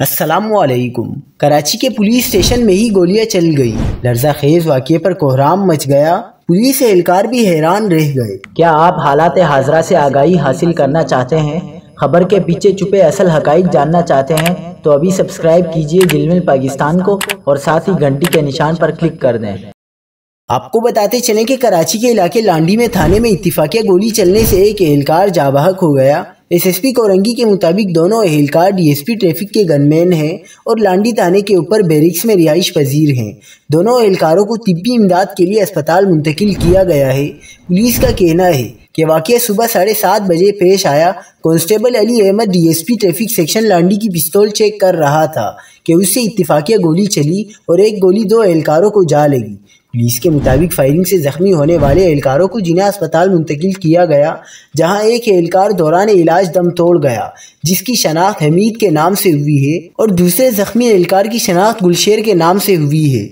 السلام علیکم۔ کراچی کے پولیس اسٹیشن میں ہی گولیاں چل گئی۔ لرزہ خیز واقعے پر کوہرام مچ گیا۔ پولیس اہلکار بھی حیران رہ گئے۔ کیا آپ حالات حاضرہ سے آگاہی حاصل کرنا چاہتے ہیں؟ خبر کے پیچھے چھپے اصل حقائق جاننا چاہتے ہیں تو ابھی سبسکرائب کیجئے جلمل پاکستان کو اور ساتھ ہی گھنٹی کے نشان پر کلک کر دیں۔ آپ کو بتاتے چلیں کہ کراچی کے علاقے لانڈی میں تھانے میں اتفاقیہ گولی چلنے سے ایک اہلکار جاں بحق ہو گیا۔ ایس ایس پی کورنگی کے مطابق دونوں اہلکار ڈی ایس پی ٹریفک کے گن مین ہیں اور لانڈی تھانے کے اوپر بیرکس میں رہائش پذیر ہیں۔ دونوں اہلکاروں کو طبی امداد کے لیے اسپتال منتقل کیا گیا ہے۔ پولیس کا کہنا ہے کہ واقعہ صبح 7:30 بجے پیش آیا۔ Constable Ali Ahmed D S P traffic section Landi کی پستول چیک کر رہا تھا کہ اس سے اتفاقیہ گولی چلی اور ایک گولی 2 اہلکاروں کو جا لگی۔ پولیس کے مطابق فائرنگ سے زخمی ہونے والے اہلکاروں کو جناح اسپتال منتقل کیا گیا، جہاں ایک اہلکار دوران علاج دم توڑ گیا، جس کی شناخت حمید کے نام سے ہوئی ہے اور دوسرے زخمی اہلکار کی شناخت گلشیر کے نام سے ہوئی ہے۔